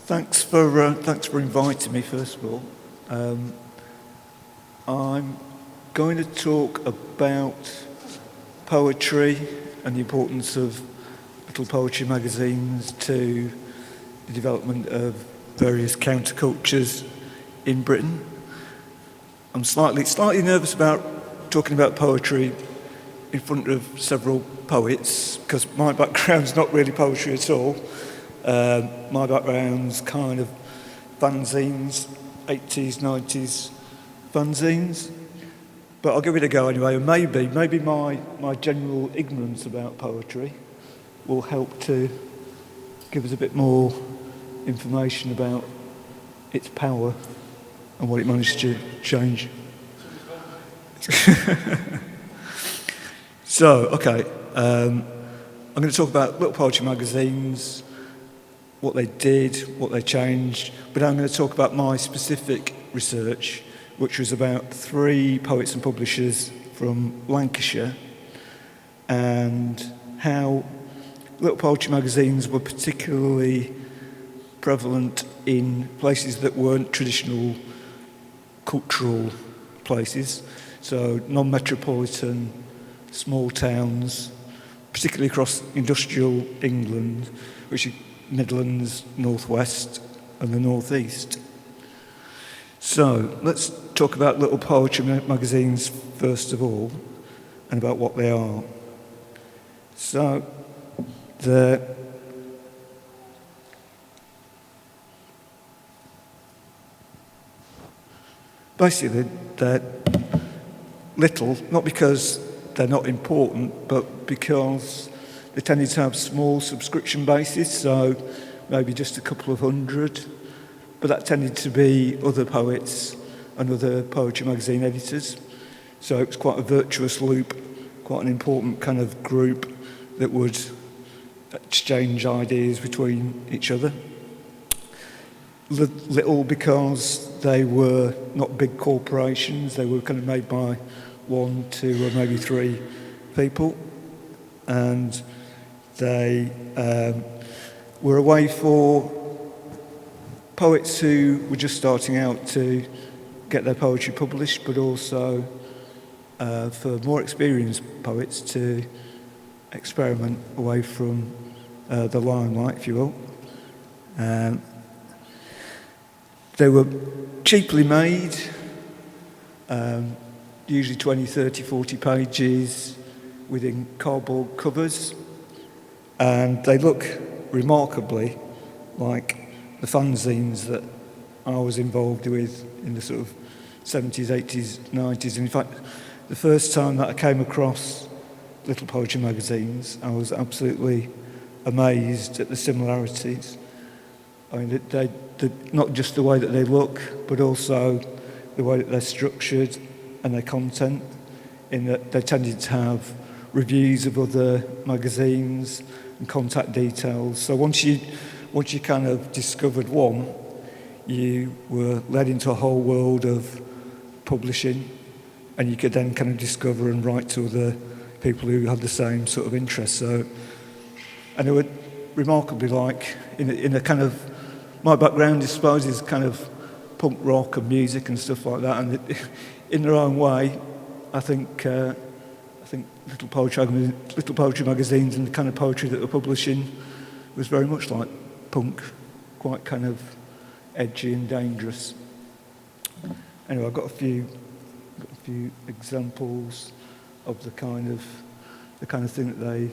Thanks for inviting me, first of all. I'm going to talk about poetry and the importance of little poetry magazines to the development of various countercultures in Britain. I'm slightly nervous about talking about poetry in front of several poets, because my background's not really poetry at all. My background's kind of fanzines, 80s, 90s fanzines. But I'll give it a go anyway, and maybe my general ignorance about poetry will help to give us a bit more information about its power and what it managed to change. So, okay, I'm going to talk about little poetry magazines, what they did, what they changed, but I'm going to talk about my specific research, which was about 3 poets and publishers from Lancashire, and how little poetry magazines were particularly prevalent in places that weren't traditional cultural places, so non-metropolitan, small towns, particularly across industrial England, which is Midlands, Northwest and the Northeast. So let's talk about little poetry magazines first of all, and about what they are. So basically they're little, not because they're not important, but because they tended to have small subscription bases, so maybe just a couple of hundred, but that tended to be other poets and other poetry magazine editors. So it was quite a virtuous loop, quite an important kind of group that would exchange ideas between each other. Little because they were not big corporations, they were kind of made by 1, 2 or maybe 3 people, and they were a way for poets who were just starting out to get their poetry published, but also for more experienced poets to experiment away from the limelight, if you will. They were cheaply made, usually 20, 30, 40 pages within cardboard covers, and they look remarkably like the fanzines that I was involved with in the sort of 70s, 80s, 90s. And in fact, the first time that I came across little poetry magazines, I was absolutely amazed at the similarities. I mean, they not just the way that they look, but also the way that they're structured and their content, in that they tended to have reviews of other magazines and contact details. So once you kind of discovered one, you were led into a whole world of publishing, and you could then kind of discover and write to other people who had the same sort of interest. So, and they were remarkably like in a kind of, my background, I suppose, is kind of punk rock and music and stuff like that, and in their own way, I think little poetry magazines and the kind of poetry that were publishing was very much like punk, quite kind of edgy and dangerous. Anyway, I've got a few examples of the kind of thing that they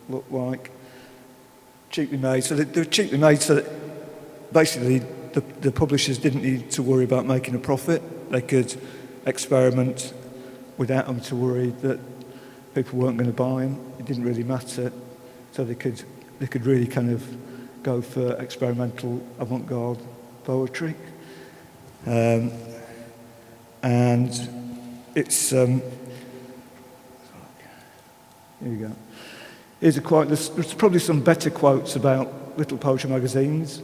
look like. Cheaply made. So they were cheaply made so that basically the publishers didn't need to worry about making a profit. They could experiment without having to worry that people weren't going to buy them. It didn't really matter. So they could really kind of go for experimental avant-garde poetry. And it's here we go. Here's a quote. There's probably some better quotes about little poetry magazines,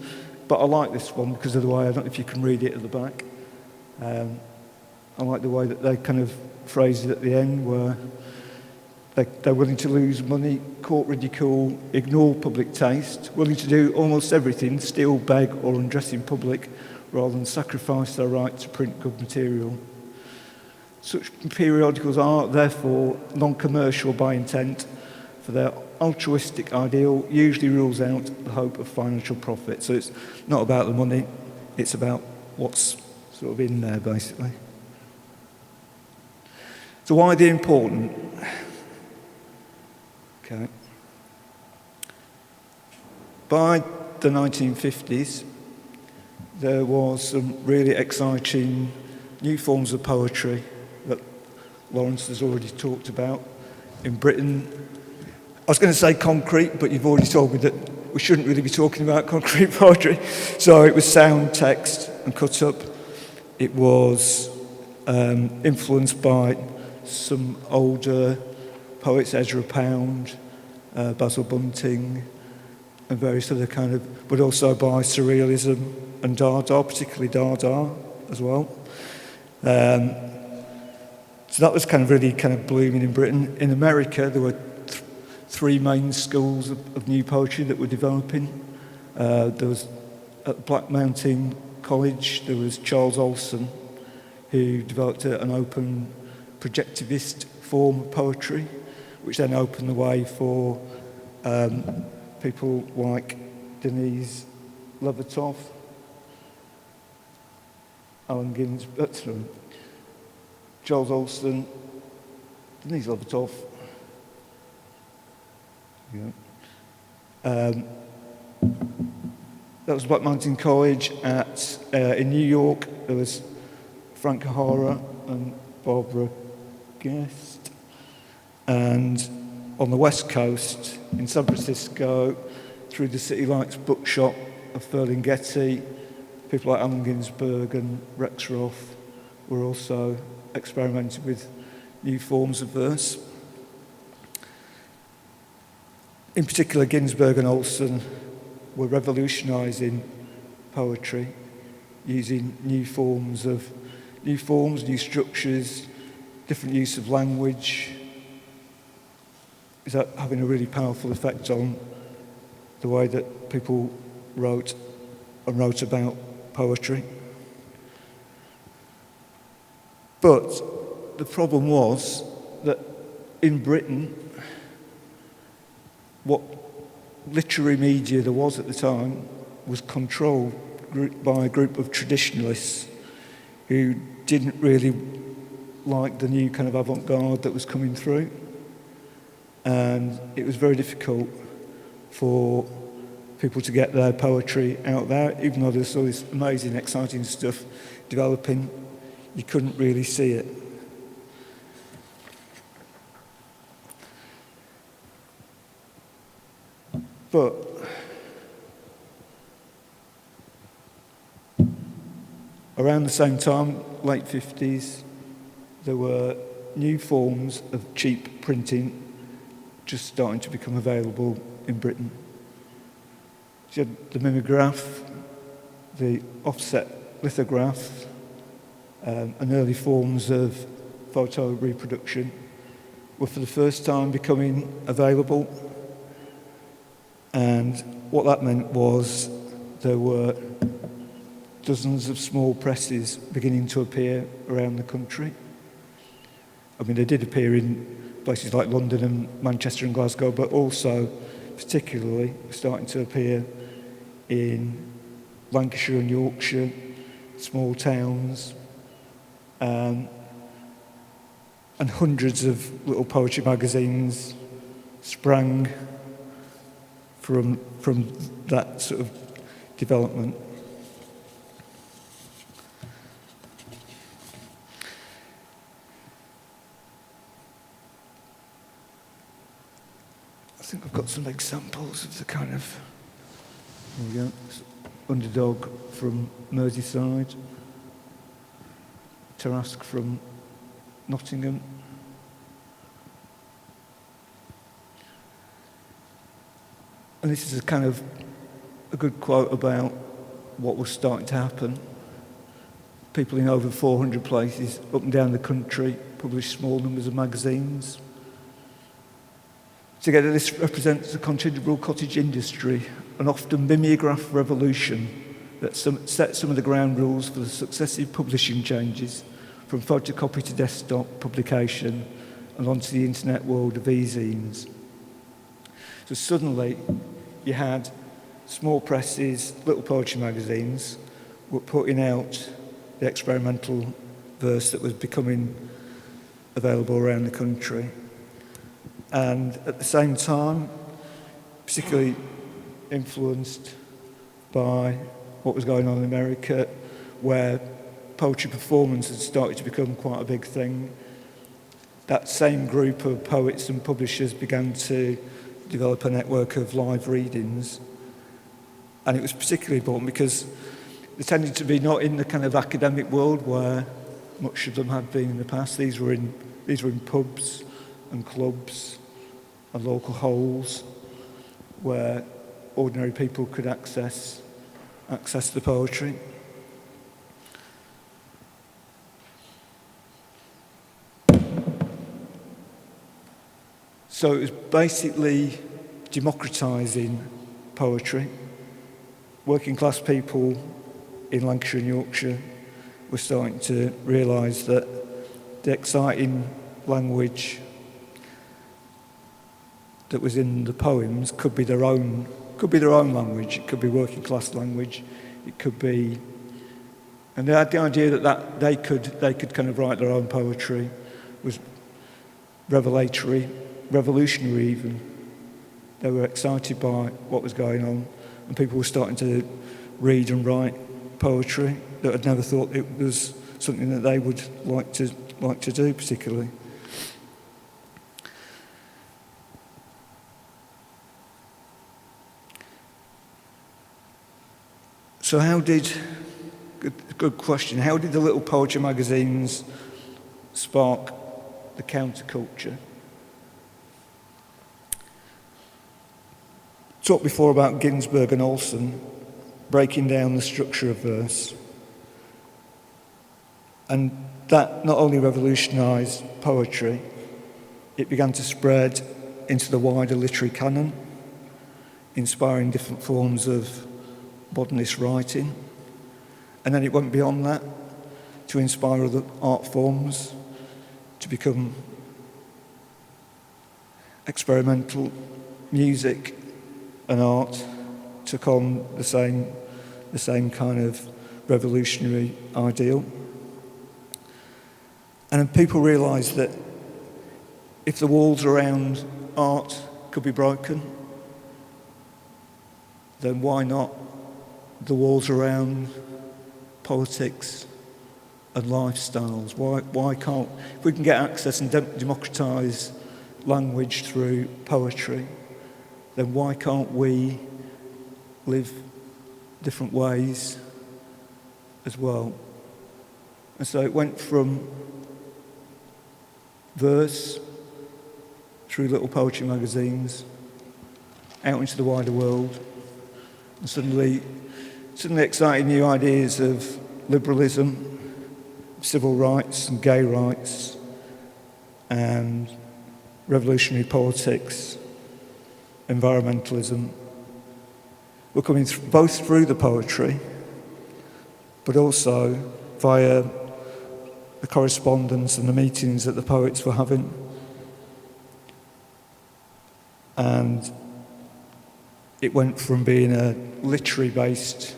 but I like this one because of the way, I don't know if you can read it at the back. I like the way that they kind of phrased it at the end, where They're willing to lose money, court ridicule, ignore public taste, willing to do almost everything, steal, beg or undress in public, rather than sacrifice their right to print good material. Such periodicals are, therefore, non-commercial by intent, for their altruistic ideal usually rules out the hope of financial profit. So it's not about the money, it's about what's sort of in there, basically. So why are they important? Okay. By the 1950s, there was some really exciting new forms of poetry that Lawrence has already talked about in Britain. I was going to say concrete, but you've already told me that we shouldn't really be talking about concrete poetry. So it was sound, text, and cut up. It was influenced by some older poets, Ezra Pound, Basil Bunting, and various other kind of, but also by surrealism and Dada, particularly Dada as well. So that was kind of really kind of blooming in Britain. In America, there were three main schools of new poetry that were developing. There was at Black Mountain College, there was Charles Olson, who developed an open projectivist form of poetry, which then opened the way for people like Denise Levertov, Allen Ginsberg, Charles Olson, Denise Levertov. Yeah. That was Black Mountain College. In New York, there was Frank O'Hara and Barbara Guest. And on the West Coast, in San Francisco, through the City Lights bookshop of Ferlinghetti, people like Allen Ginsberg and Rex Roth were also experimenting with new forms of verse. In particular, Ginsberg and Olson were revolutionising poetry, using new forms, new structures, different use of language. Is that having a really powerful effect on the way that people wrote about poetry? But the problem was that in Britain, what literary media there was at the time was controlled by a group of traditionalists who didn't really like the new kind of avant-garde that was coming through. And it was very difficult for people to get their poetry out there, even though there's all this amazing, exciting stuff developing, you couldn't really see it. But around the same time, late 50s, there were new forms of cheap printing just starting to become available in Britain. So you had the mimeograph, the offset lithograph, and early forms of photo reproduction were for the first time becoming available. And what that meant was there were dozens of small presses beginning to appear around the country. I mean, they did appear in places like London and Manchester and Glasgow, but also particularly starting to appear in Lancashire and Yorkshire, small towns, and hundreds of little poetry magazines sprang from that sort of development. I think I've got some examples of the kind of, there we go, Underdog from Merseyside, Tarrasque from Nottingham. And this is a kind of a good quote about what was starting to happen. People in over 400 places up and down the country published small numbers of magazines. Together, this represents a considerable cottage industry, an often mimeograph revolution that set some of the ground rules for the successive publishing changes from photocopy to desktop publication and onto the internet world of e-zines. So suddenly, you had small presses, little poetry magazines, were putting out the experimental verse that was becoming available around the country. And at the same time, particularly influenced by what was going on in America, where poetry performance had started to become quite a big thing, that same group of poets and publishers began to develop a network of live readings. And it was particularly important because they tended to be not in the kind of academic world where much of them had been in the past. These were in pubs and clubs and local holes where ordinary people could access the poetry. So it was basically democratising poetry. Working class people in Lancashire and Yorkshire were starting to realise that the exciting language that was in the poems could be their own language. It could be working class language. It could be, and they had the idea that they could kind of write their own poetry. Was revelatory, revolutionary even. They were excited by what was going on, and people were starting to read and write poetry that had never thought it was something that they would like to do particularly. So good question, how did the little poetry magazines spark the counterculture? Talked before about Ginsberg and Olson breaking down the structure of verse. And that not only revolutionised poetry, it began to spread into the wider literary canon, inspiring different forms of modernist writing. And then it went beyond that to inspire other art forms to become experimental. Music and art took on the same kind of revolutionary ideal. And then people realised that if the walls around art could be broken, then why not the walls around politics and lifestyles? Why can't, if we can get access and democratise language through poetry, then why can't we live different ways as well? And so it went from verse through little poetry magazines out into the wider world, and suddenly exciting new ideas of liberalism, civil rights and gay rights, and revolutionary politics, environmentalism, were coming both through the poetry, but also via the correspondence and the meetings that the poets were having. And it went from being a literary-based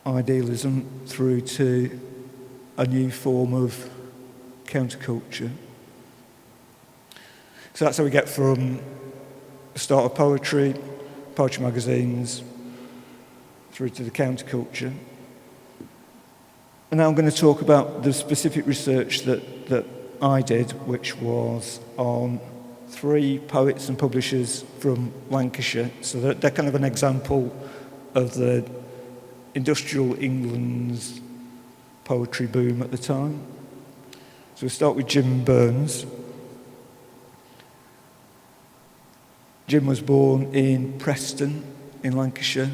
idealism through to a new form of counterculture. So that's how we get from the start of poetry magazines, through to the counterculture. And now I'm going to talk about the specific research that I did, which was on 3 poets and publishers from Lancashire. So they're kind of an example of the industrial England's poetry boom at the time. So we'll start with Jim Burns. Jim was born in Preston in Lancashire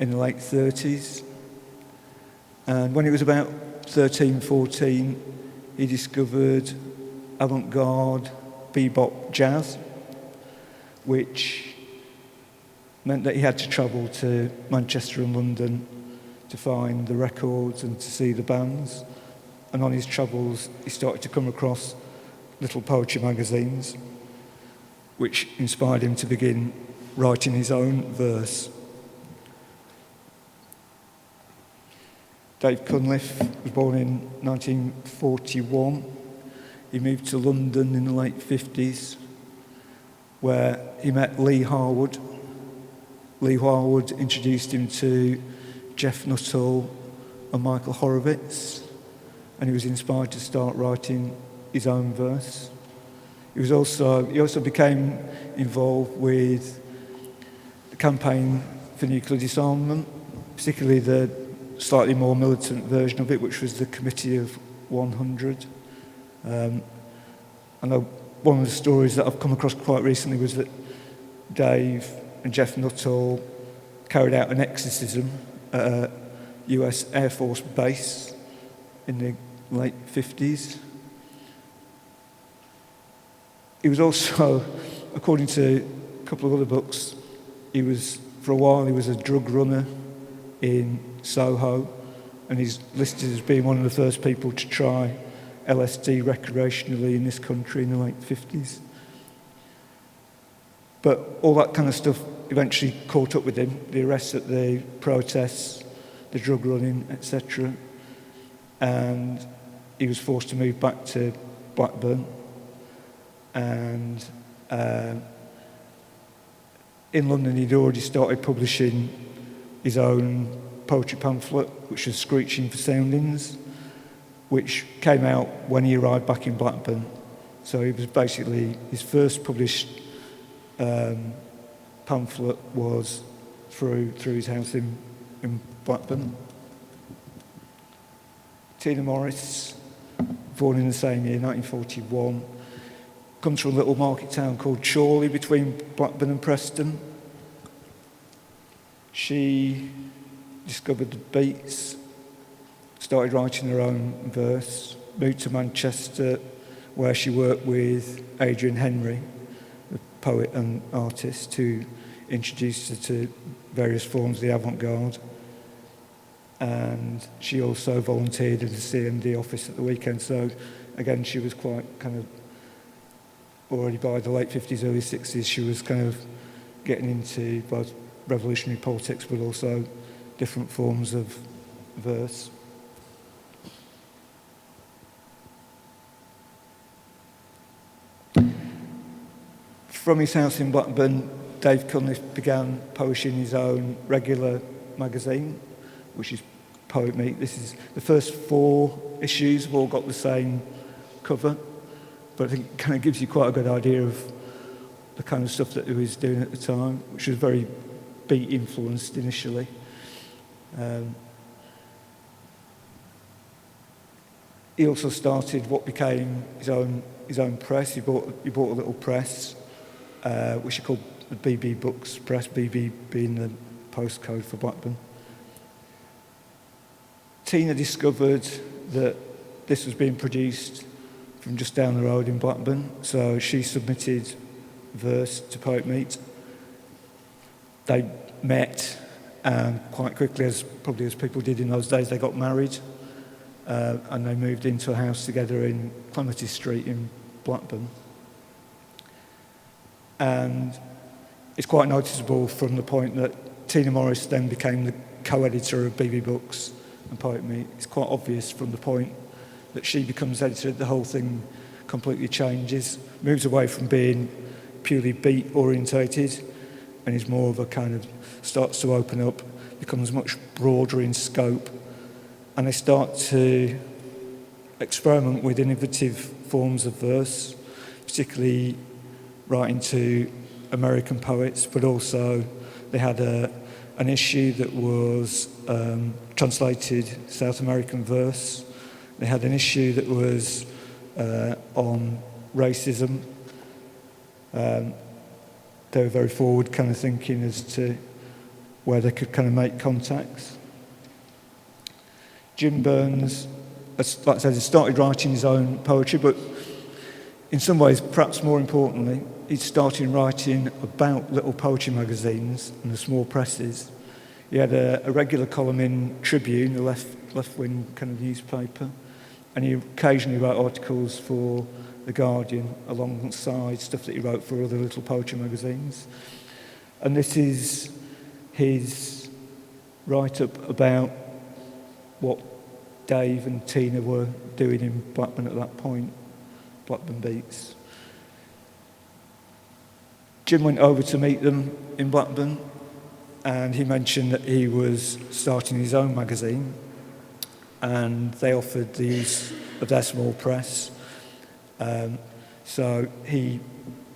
in the late 30s. And when he was about 13, 14, he discovered avant-garde bebop jazz, which meant that he had to travel to Manchester and London to find the records and to see the bands. And on his travels, he started to come across little poetry magazines, which inspired him to begin writing his own verse. Dave Cunliffe was born in 1941. He moved to London in the late 50s, where he met Lee Harwood. Lee Harwood introduced him to Jeff Nuttall and Michael Horowitz, and he was inspired to start writing his own verse. He also became involved with the campaign for nuclear disarmament, particularly the slightly more militant version of it, which was the Committee of 100. I know one of the stories that I've come across quite recently was that Dave and Jeff Nuttall carried out an exorcism at a US Air Force base in the late 50s. He was also, according to a couple of other books, for a while he was a drug runner in Soho, and he's listed as being one of the first people to try LSD recreationally in this country in the late 50s. But all that kind of stuff eventually caught up with him, the arrests at the protests, the drug running, etc. And he was forced to move back to Blackburn. And in London, he'd already started publishing his own poetry pamphlet, which was Screeching for Soundings, which came out when he arrived back in Blackburn. So it was basically his first published pamphlet was through his house in Blackburn. Tina Morris, born in the same year, 1941, comes from a little market town called Chorley between Blackburn and Preston. She discovered the beats, started writing her own verse, moved to Manchester, where she worked with Adrian Henry, a poet and artist, who introduced her to various forms of the avant-garde. And she also volunteered at the CMD office at the weekend. So again, she was quite kind of, already by the late 50s, early 60s, she was kind of getting into both revolutionary politics, but also different forms of verse. From his house in Blackburn, Dave Cunliffe began publishing his own regular magazine, which is Poet Meet. This is the first 4 issues have all got the same cover, but I think it kind of gives you quite a good idea of the kind of stuff that he was doing at the time, which was very beat influenced initially. He also started what became his own press. He bought a little press, which he called the BB Books Press, BB being the postcode for Blackburn. Tina discovered that this was being produced from just down the road in Blackburn, so she submitted verse to Poet Meet. They met, and quite quickly, as people did in those days, they got married, and they moved into a house together in Clementi Street in Blackburn. And it's quite noticeable from the point that Tina Morris then became the co-editor of BB Books and Poet Meet. It's quite obvious from the point that she becomes editor, the whole thing completely changes, moves away from being purely beat orientated and is more of a kind of, starts to open up, becomes much broader in scope, and they start to experiment with innovative forms of verse, particularly writing to American poets, but also they had an issue that was translated South American verse. They had an issue that was on racism. They were very forward kind of thinking as to where they could kind of make contacts. Jim Burns, like I said, he started writing his own poetry, but in some ways, perhaps more importantly, he started writing about little poetry magazines and the small presses. He had a regular column in Tribune, a left-wing kind of newspaper, and he occasionally wrote articles for The Guardian alongside stuff that he wrote for other little poetry magazines. And this is his write-up about what Dave and Tina were doing in Blackburn at that point, Blackburn Beats. Jim went over to meet them in Blackburn, and he mentioned that he was starting his own magazine, and they offered the use of their small press. So he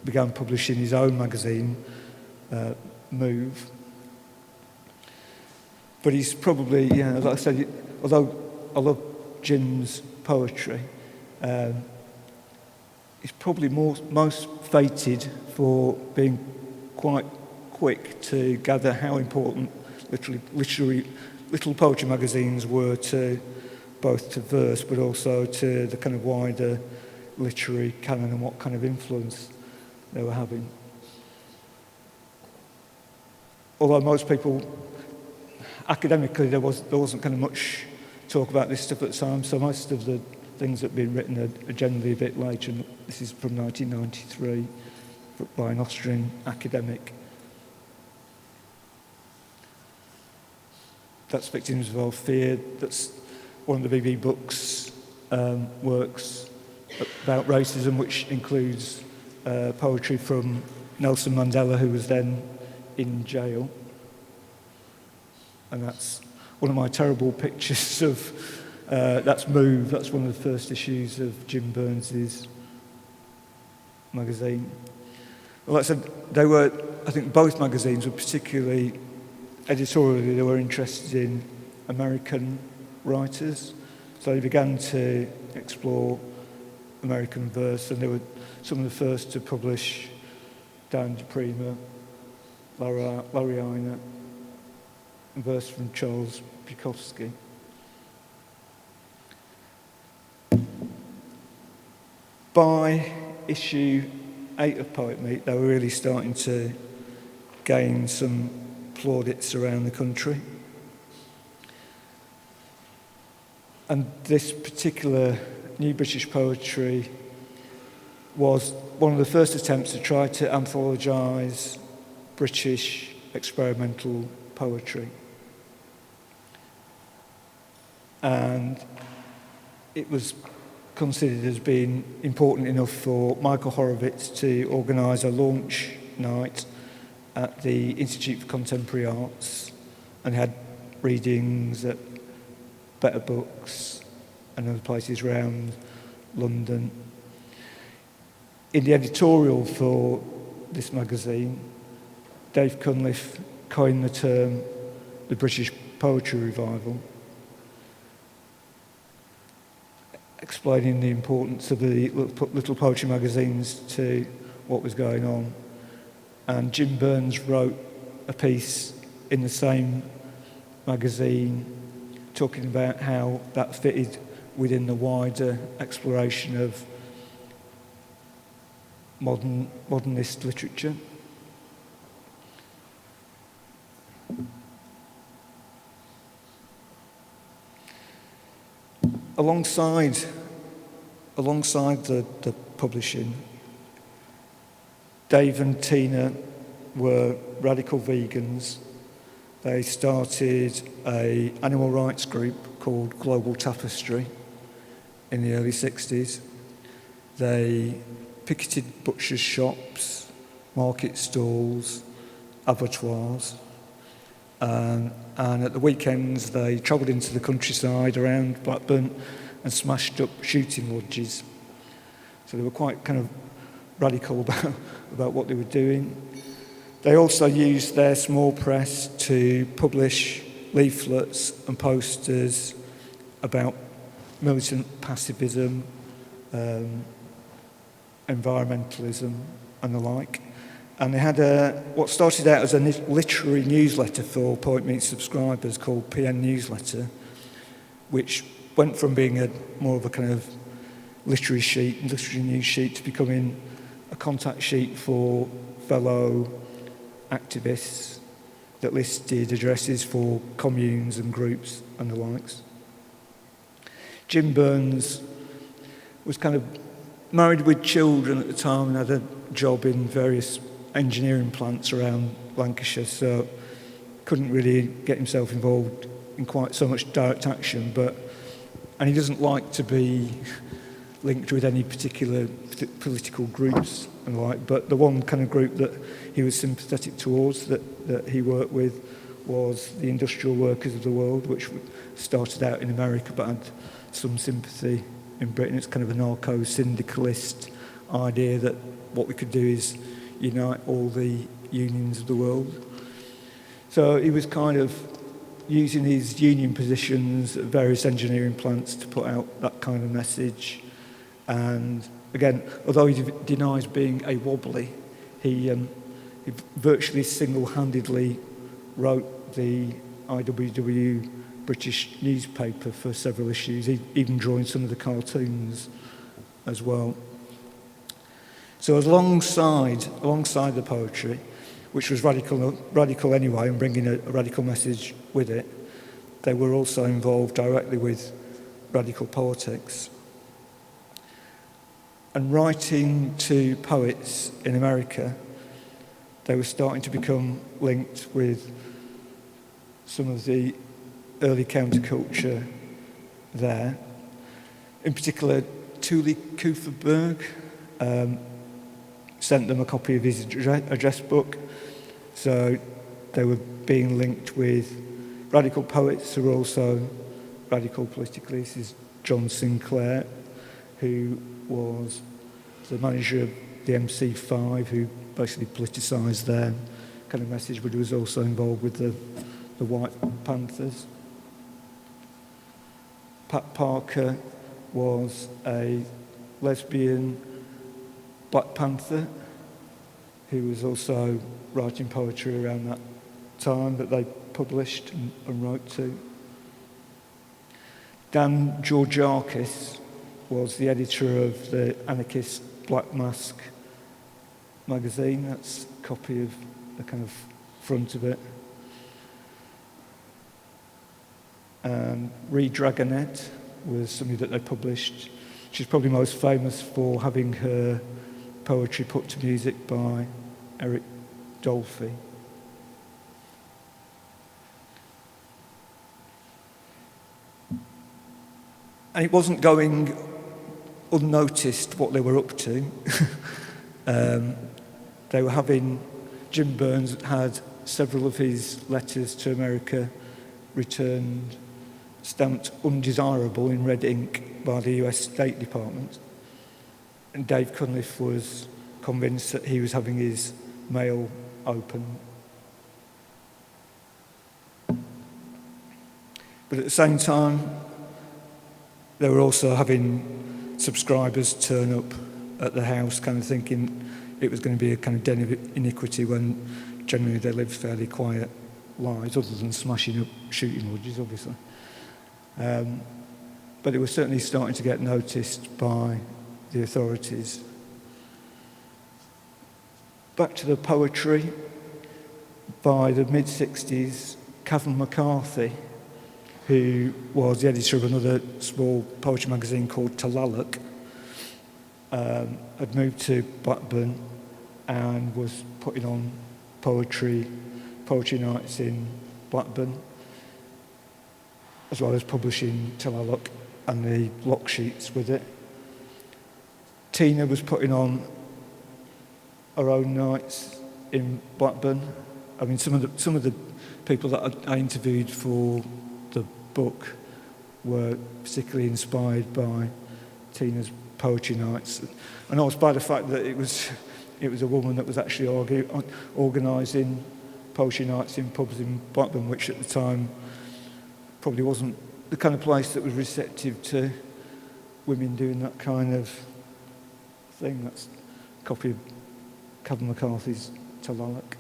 began publishing his own magazine, Move. But he's probably, like I said, although I love Jim's poetry, he's probably most fated for being quite quick to gather how important literary little poetry magazines were to both to verse but also to the kind of wider literary canon and what kind of influence they were having. Although most people, academically, there wasn't kind of much talk about this stuff at the time, so most of the things that have been written are generally a bit later. And this is from 1993 by an Austrian academic. That's Victims of Our Fear. That's one of the BB Books works about racism, which includes poetry from Nelson Mandela, who was then in jail. And that's one of my terrible pictures of, that's Move. That's one of the first issues of Jim Burns's magazine. Well, like I said, I think both magazines were particularly, editorially, they were interested in American writers. So they began to explore American verse, and they were some of the first to publish Diane di Prima, Larry Einer, and verse from Charles Bukowski. By issue 8 of Poet Meet, they were really starting to gain some plaudits around the country. And this particular New British Poetry was one of the first attempts to try to anthologise British experimental poetry. And it was considered as being important enough for Michael Horowitz to organise a launch night at the Institute for Contemporary Arts, and had readings at Better Books and other places around London. In the editorial for this magazine, Dave Cunliffe coined the term the British Poetry Revival, explaining the importance of the little poetry magazines to what was going on. And Jim Burns wrote a piece in the same magazine talking about how that fitted within the wider exploration of modernist literature. Alongside the publishing, Dave and Tina were radical vegans. They started an animal rights group called Global Tapestry in the early 60s. They picketed butchers' shops, market stalls, abattoirs, and at the weekends they travelled into the countryside around Blackburn and smashed up shooting lodges. So they were quite kind of radical about what they were doing. They also used their small press to publish leaflets and posters about militant pacifism, environmentalism and the like. And they had what started out as a literary newsletter for Poet Meet subscribers called PN Newsletter, which went from being more of a kind of literary news sheet, to becoming a contact sheet for fellow activists that listed addresses for communes and groups and the likes. Jim Burns was kind of married with children at the time and had a job in various engineering plants around Lancashire, so couldn't really get himself involved in quite so much direct action, and he doesn't like to be linked with any particular political groups and the like, but the one kind of group that he was sympathetic towards, that he worked with, was the Industrial Workers of the World, which started out in America but had some sympathy in Britain. It's kind of an anarcho-syndicalist idea that what we could do is unite all the unions of the world. So he was kind of using his union positions at various engineering plants to put out that kind of message. And again, although he denies being a wobbly, he virtually single-handedly wrote the IWW British newspaper for several issues, even drawing some of the cartoons as well. So alongside the poetry, which was radical anyway, and bringing a radical message with it, they were also involved directly with radical politics. And writing to poets in America, they were starting to become linked with some of the early counterculture there. In particular, Tuli Kuferberg sent them a copy of his address book, so they were being linked with radical poets who were also radical politically. This is John Sinclair, who was the manager of the MC5, who basically politicised their kind of message, but he was also involved with the White Panthers. Pat Parker was a lesbian Black Panther who was also writing poetry around that time that they published and wrote to. Dan Georgiakis was the editor of the anarchist Black Mask magazine. That's a copy of the kind of front of it. And Ree Dragonette was somebody that they published. She's probably most famous for having her poetry put to music by Eric Dolphy. And it wasn't going unnoticed what they were up to. They were having, Jim Burns had several of his letters to America returned, stamped undesirable in red ink by the US State Department. And Dave Cunliffe was convinced that he was having his mail open. But at the same time, they were also having subscribers turn up at the house, kind of thinking it was going to be a kind of den of iniquity, when generally they lived fairly quiet lives, other than smashing up shooting lodges, obviously. But it was certainly starting to get noticed by the authorities. Back to the poetry. By the mid-60s, Kevin McCarthy, who was the editor of another small poetry magazine called Talaluk, had moved to Blackburn and was putting on poetry nights in Blackburn, as well as publishing Talaluk and the block sheets with it. Tina was putting on her own nights in Blackburn. I mean, some of the people that I interviewed for the book were particularly inspired by Tina's poetry nights, and also by the fact that it was a woman that was actually organising poetry nights in pubs in Blackburn, which at the time probably wasn't the kind of place that was receptive to women doing that kind of thing. That's a copy of Kevin McCarthy's Talaluk.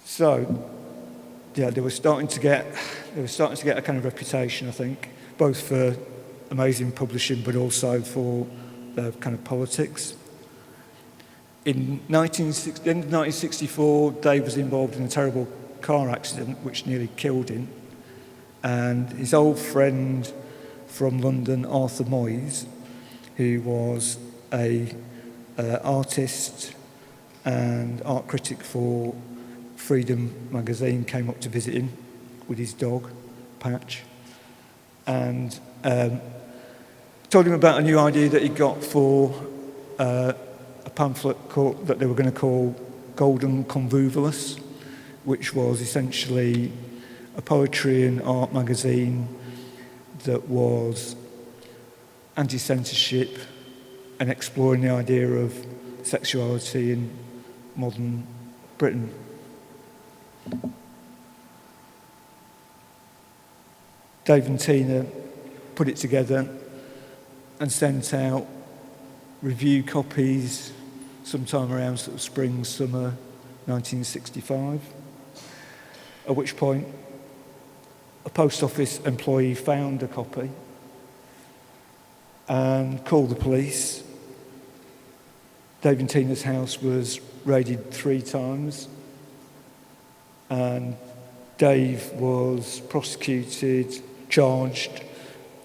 So, yeah, they were starting to get a kind of reputation, I think. both for amazing publishing but also for their kind of politics. In 1964, Dave was involved in a terrible car accident which nearly killed him, and his old friend from London, Arthur Moyes, who was a artist and art critic for Freedom magazine, came up to visit him with his dog, Patch, and told him about a new idea that he got for a pamphlet that they were going to call Golden Convolvulus, which was essentially a poetry and art magazine that was anti-censorship and exploring the idea of sexuality in modern Britain. Dave and Tina put it together and sent out review copies sometime around sort of spring, summer 1965, at which point a post office employee found a copy and called the police. Dave and Tina's house was raided 3 times, and Dave was prosecuted, charged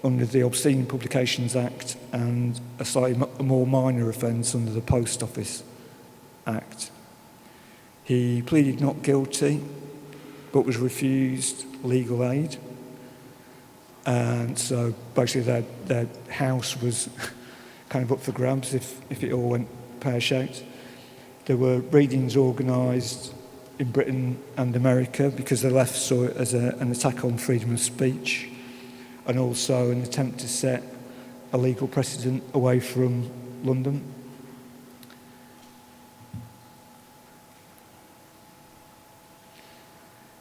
under the Obscene Publications Act and a slightly more minor offence under the Post Office Act. He pleaded not guilty, but was refused legal aid. And so basically their house was kind of up for grabs if it all went pear-shaped. There were readings organised in Britain and America because the left saw it as an attack on freedom of speech, and also an attempt to set a legal precedent away from London.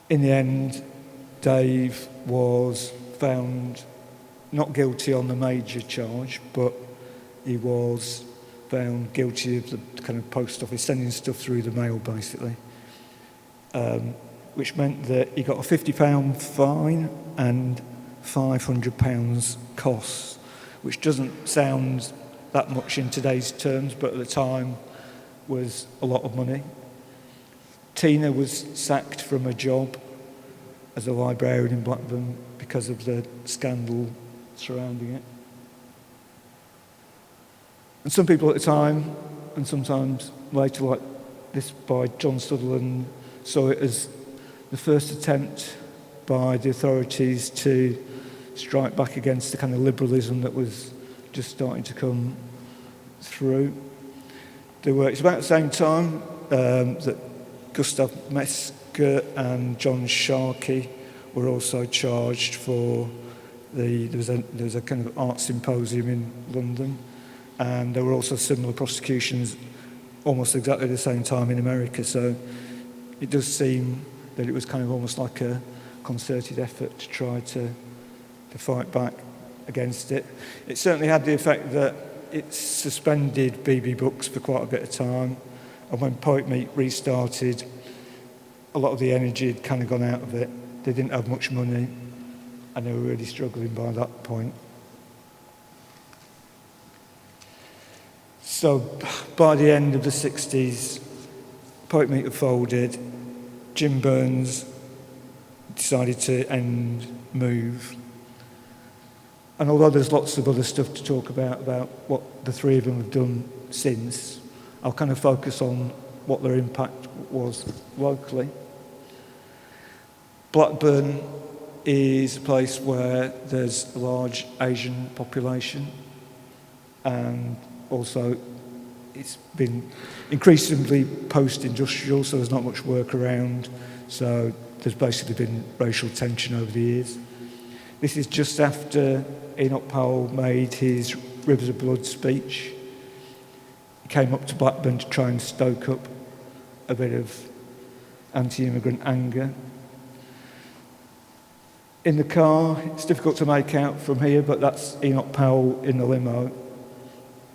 In the end, Dave was found not guilty on the major charge, but he was found guilty of the kind of post office sending stuff through the mail, basically, which meant that he got a £50 fine and £500 costs, which doesn't sound that much in today's terms, but at the time was a lot of money. Tina was sacked from her job as a librarian in Blackburn because of the scandal surrounding it. And some people at the time, and sometimes later, like this by John Sutherland, saw it as the first attempt by the authorities to strike back against the kind of liberalism that was just starting to come through. It's about the same time that Gustav Metzger and John Sharkey were also charged for there was a kind of art symposium in London, and there were also similar prosecutions almost exactly the same time in America. So it does seem that it was kind of almost like a concerted effort to try to fight back against it. It certainly had the effect that it suspended BB Books for quite a bit of time, and when Poet Meet restarted, a lot of the energy had kind of gone out of it. They didn't have much money, and they were really struggling by that point. So by the end of the 60s, Poet Meet had folded. Jim Burns decided to end Move. And although there's lots of other stuff to talk about what the three of them have done since, I'll kind of focus on what their impact was locally. Blackburn is a place where there's a large Asian population, and also it's been increasingly post-industrial, so there's not much work around, so there's basically been racial tension over the years. This is just after Enoch Powell made his Rivers of Blood speech. He came up to Blackburn to try and stoke up a bit of anti-immigrant anger. In the car, it's difficult to make out from here, but that's Enoch Powell in the limo.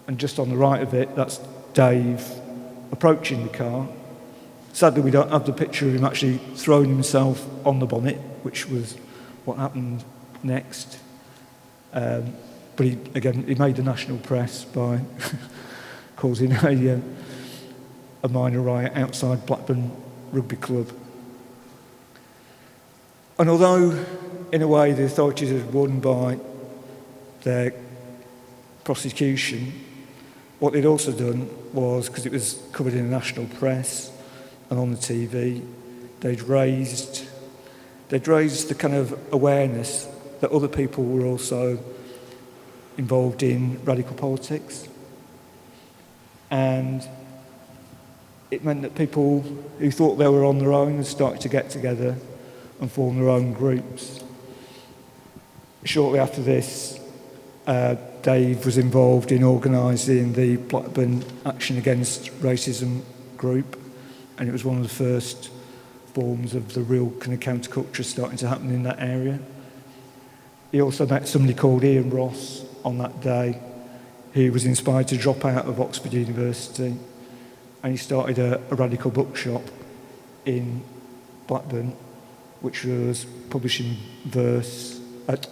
And just on the right of it, that's Dave approaching the car. Sadly, we don't have the picture of him actually throwing himself on the bonnet, which was what happened next. But he made the national press by causing a minor riot outside Blackburn Rugby Club. And although, in a way, the authorities had won by their prosecution, what they'd also done was, because it was covered in the national press and on the TV, they'd raised the kind of awareness that other people were also involved in radical politics. And it meant that people who thought they were on their own had started to get together and form their own groups. Shortly after this, Dave was involved in organising the Blackburn Action Against Racism group, and it was one of the first forms of the real kind of counterculture starting to happen in that area. He also met somebody called Ian Ross on that day, who was inspired to drop out of Oxford University, and he started a radical bookshop in Blackburn, which was publishing verse, had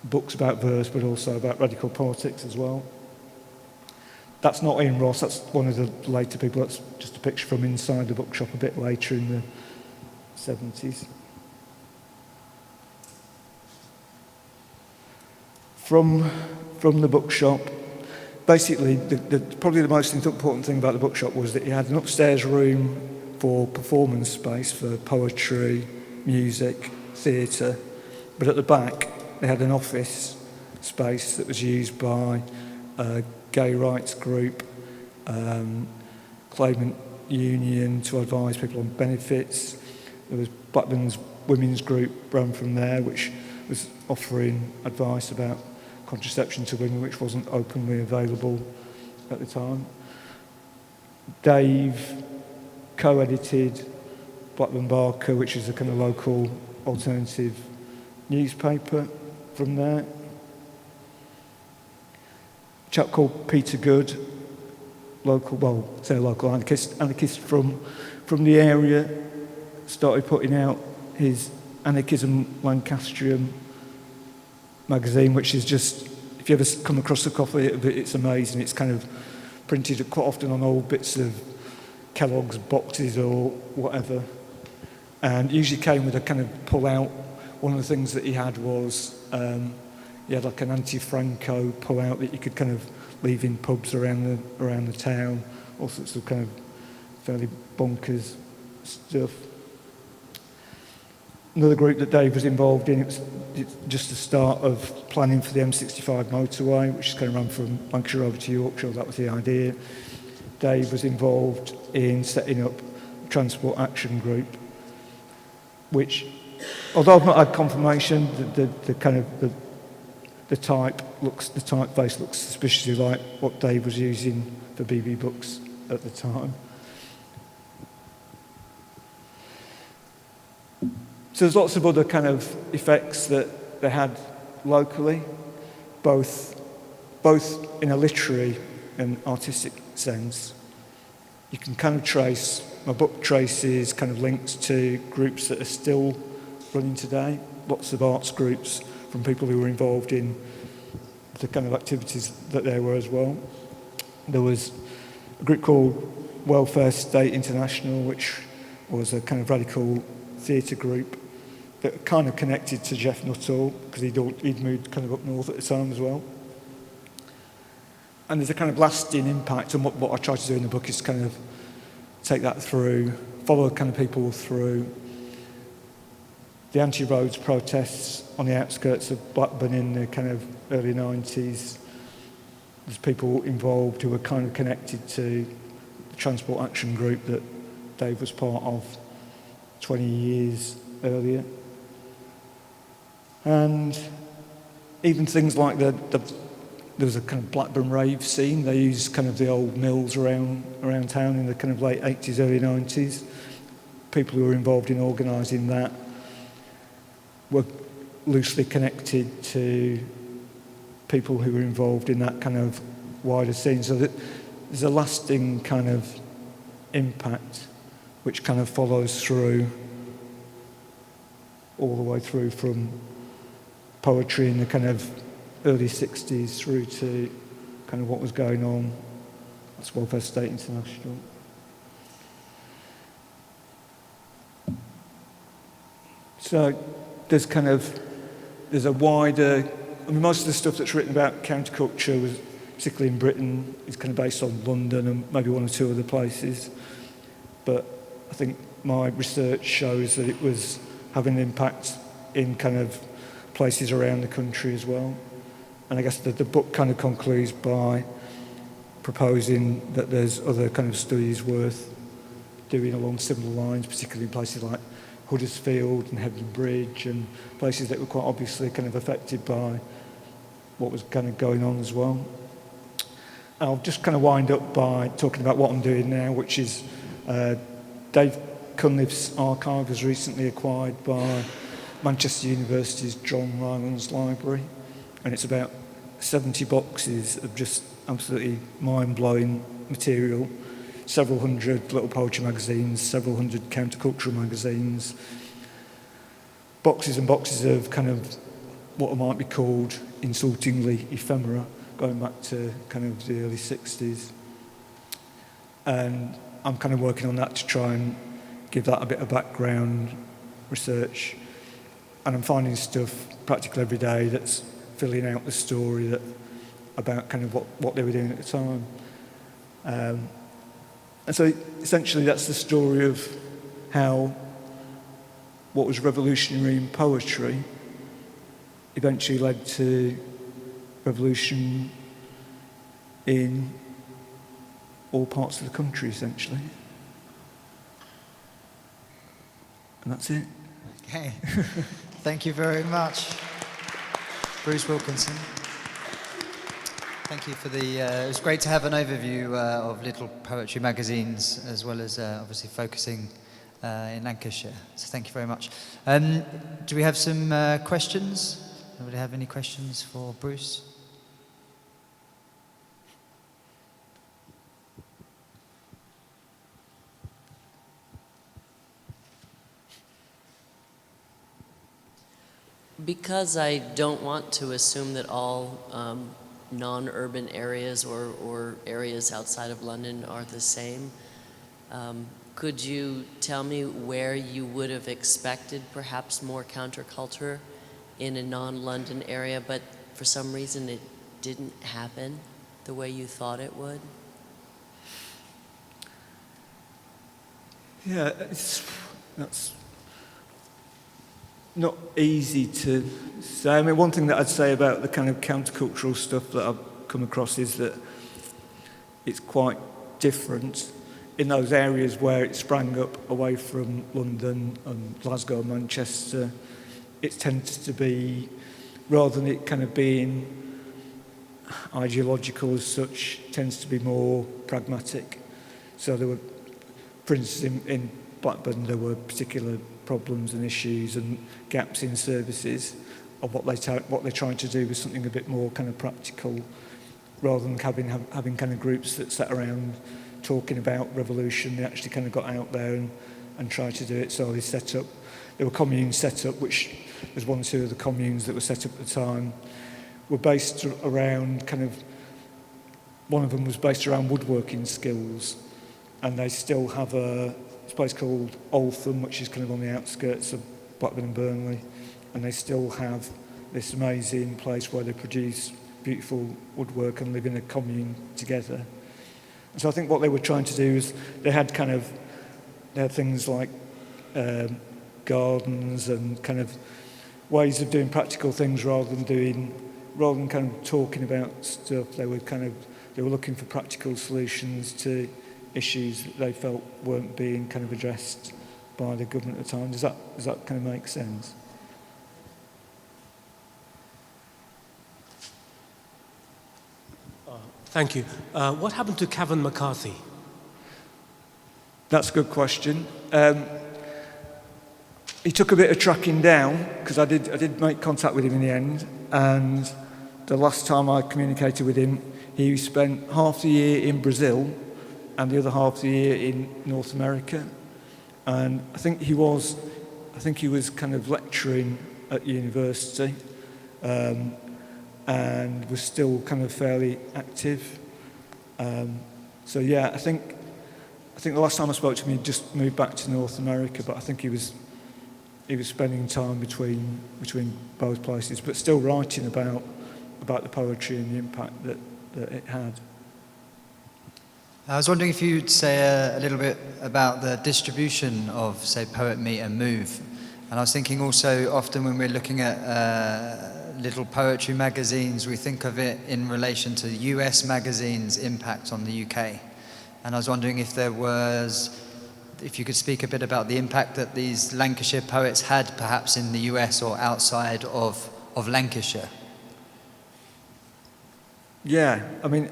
books about verse, but also about radical politics as well. That's not Ian Ross, that's one of the later people. That's just a picture from inside the bookshop a bit later in the 70s. From the bookshop, basically, probably the most important thing about the bookshop was that it had an upstairs room for performance space, for poetry, music, theatre, but at the back they had an office space that was used by a gay rights group, claimant union to advise people on benefits. There was Blackburn's women's group run from there, which was offering advice about contraception to women, which wasn't openly available at the time. Dave co-edited Blackburn Barker, which is a kind of local alternative newspaper from there. A chap called Peter Good, local anarchist from the area, started putting out his Anarchism Lancastrian magazine, which is just, if you ever come across a copy of it, it's amazing. It's kind of printed quite often on old bits of Kellogg's boxes or whatever, and usually came with a kind of pull-out. One of the things that he had was he had like an anti-Franco pull-out that you could kind of leave in pubs around the town, all sorts of kind of fairly bonkers stuff. Another group that Dave was involved in, it's just the start of planning for the M65 motorway, which is going to run from Lancashire over to Yorkshire. That was the idea. Dave was involved in setting up a transport action group, which, although I've not had confirmation, the kind of the typeface looks suspiciously like what Dave was using for BB books at the time. So there's lots of other kind of effects that they had locally, both in a literary and artistic sense. You can kind of trace, my book traces kind of links to groups that are still running today, lots of arts groups from people who were involved in the kind of activities that there were as well. There was a group called Welfare State International, which was a kind of radical theatre group that kind of connected to Jeff Nuttall, because he'd moved kind of up north at the time as well. And there's a kind of lasting impact, and what I try to do in the book is kind of take that through, follow kind of people through the anti-roads protests on the outskirts of Blackburn in the kind of early 90s. There's people involved who were kind of connected to the transport action group that Dave was part of 20 years earlier. And even things like there was a kind of Blackburn rave scene. They used kind of the old mills around town in the kind of late 80s, early 90s. People who were involved in organising that were loosely connected to people who were involved in that kind of wider scene. So that there's a lasting kind of impact which kind of follows through all the way through from poetry in the kind of early 60s through to kind of what was going on. That's Welfare State International. So there's a wider, I mean, most of the stuff that's written about counterculture was, particularly in Britain, is kind of based on London and maybe one or two other places. But I think my research shows that it was having an impact in kind of places around the country as well. And I guess the book kind of concludes by proposing that there's other kind of studies worth doing along similar lines, particularly in places like Huddersfield and Hebden Bridge and places that were quite obviously kind of affected by what was kind of going on as well. I'll just kind of wind up by talking about what I'm doing now, which is Dave Cunliffe's archive was recently acquired by Manchester University's John Rylands Library, and it's about 70 boxes of just absolutely mind-blowing material, several hundred little poetry magazines, several hundred countercultural magazines, boxes and boxes of kind of what might be called insultingly ephemera, going back to kind of the early 60s. And I'm kind of working on that to try and give that a bit of background research. And I'm finding stuff practically every day that's filling out the story about kind of what they were doing at the time. And so essentially that's the story of how what was revolutionary in poetry eventually led to revolution in all parts of the country, essentially. And that's it. Okay. Thank you very much, Bruce Wilkinson. Thank you for the... it was great to have an overview of little poetry magazines, as well as obviously focusing in Lancashire. So thank you very much. Do we have some questions? Anybody have any questions for Bruce? Because I don't want to assume that all non-urban areas or areas outside of London are the same, could you tell me where you would have expected perhaps more counterculture in a non-London area, but for some reason it didn't happen the way you thought it would? Yeah, that's not easy to say. I mean, one thing that I'd say about the kind of countercultural stuff that I've come across is that it's quite different in those areas where it sprang up away from London and Glasgow and Manchester. It tends to be, rather than it kind of being ideological as such, tends to be more pragmatic. So there were, for instance, in Blackburn, there were particular problems and issues and gaps in services, of what they're trying to do was something a bit more kind of practical, rather than having kind of groups that sat around talking about revolution. They actually kind of got out there and tried to do it. So there were communes set up, which was one or two of the communes that were set up at the time, were based around kind of, one of them was based around woodworking skills, and they still have a place called Olson, which is kind of on the outskirts of Blackburn and Burnley, and they still have this amazing place where they produce beautiful woodwork and live in a commune together. And so I think what they were trying to do is they had things like gardens and kind of ways of doing practical things rather than kind of talking about stuff. They were looking for practical solutions to issues that they felt weren't being kind of addressed by the government at the time. Does that kind of make sense? Thank you. What happened to Kevin McCarthy? That's a good question. He took a bit of tracking down, because I did make contact with him in the end, and the last time I communicated with him, he spent half the year in Brazil and the other half of the year in North America. And I think he was kind of lecturing at university, and was still kind of fairly active. So yeah, I think the last time I spoke to him, he'd just moved back to North America, but I think he was spending time between both places, but still writing about the poetry and the impact that it had. I was wondering if you'd say a little bit about the distribution of, say, Poet Meet and Move. And I was thinking also, often when we're looking at little poetry magazines, we think of it in relation to US magazines' impact on the UK. And I was wondering if you could speak a bit about the impact that these Lancashire poets had perhaps in the US or outside of Lancashire. Yeah, I mean,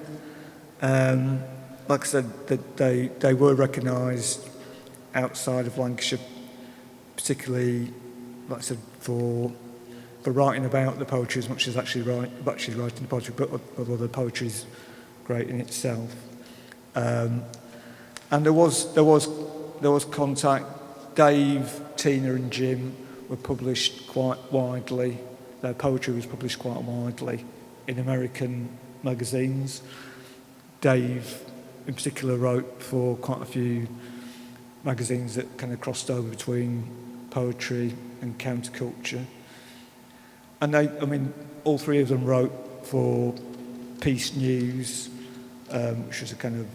like I said, that they were recognised outside of Lancashire, particularly, like I said, for writing about the poetry as much as actually writing the poetry, but although the poetry is great in itself. And there was contact. Dave, Tina and Jim were published quite widely. Their poetry was published quite widely in American magazines. Dave in particular wrote for quite a few magazines that kind of crossed over between poetry and counterculture. And all three of them wrote for Peace News, which was a kind of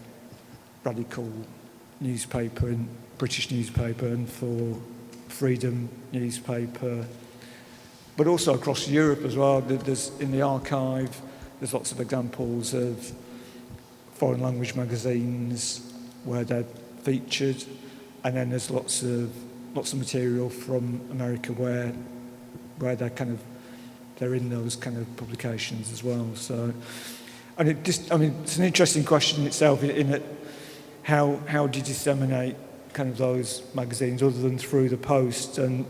radical newspaper, and British newspaper, and for Freedom newspaper, but also across Europe as well. There's in the archive, there's lots of examples of foreign language magazines where they're featured, and then there's lots of material from America where they're in those kind of publications as well. So, and it's an interesting question in itself, in that how do you disseminate kind of those magazines other than through the post? And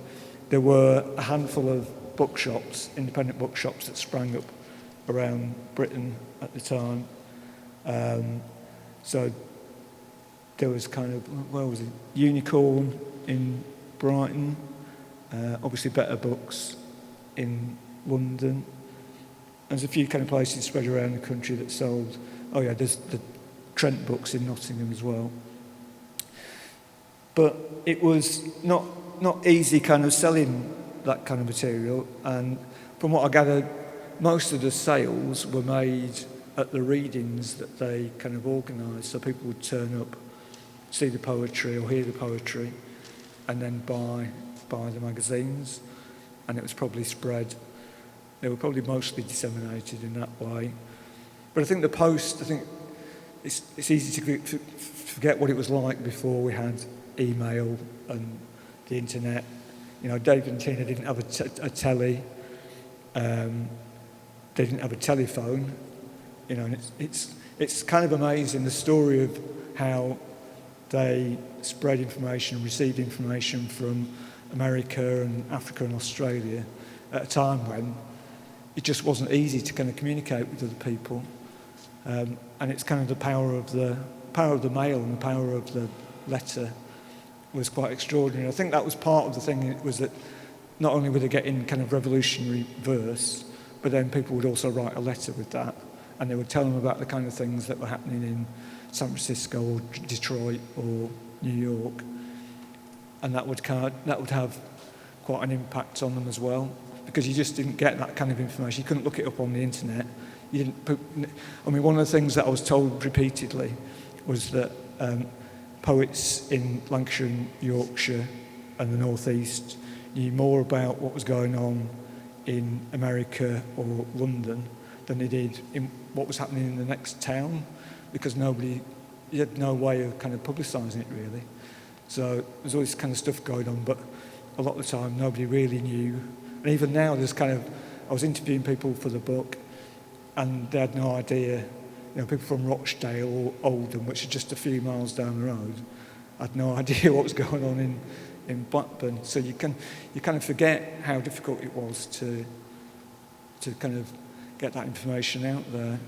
there were a handful of bookshops, independent bookshops, that sprang up around Britain at the time. So there was kind of, where was it? Unicorn in Brighton, obviously Better Books in London. There's a few kind of places spread around the country that sold. Oh yeah, there's the Trent Books in Nottingham as well. But it was not easy kind of selling that kind of material, and from what I gathered, most of the sales were made at the readings that they kind of organised. So people would turn up, see the poetry or hear the poetry, and then buy the magazines, and it was probably spread. They were probably mostly disseminated in that way. But I think the post, it's easy to forget what it was like before we had email and the internet. You know, Dave and Tina didn't have a telly. They didn't have a telephone. You know, and it's kind of amazing, the story of how they spread information, received information from America and Africa and Australia at a time when it just wasn't easy to kind of communicate with other people. And it's kind of the power of the mail and the power of the letter was quite extraordinary. I think that was part of the thing. It was that not only were they getting kind of revolutionary verse, but then people would also write a letter with that, and they would tell them about the kind of things that were happening in San Francisco or Detroit or New York, and that would have quite an impact on them as well, because you just didn't get that kind of information. You couldn't look it up on the internet. One of the things that I was told repeatedly was that poets in Lancashire and Yorkshire and the North East knew more about what was going on in America or London than they did in what was happening in the next town, because you had no way of kind of publicising it really. So there's all this kind of stuff going on, but a lot of the time nobody really knew. And even now I was interviewing people for the book, and they had no idea. You know, people from Rochdale or Oldham, which are just a few miles down the road, had no idea what was going on in Blackburn. So you kind of forget how difficult it was to kind of get that information out there.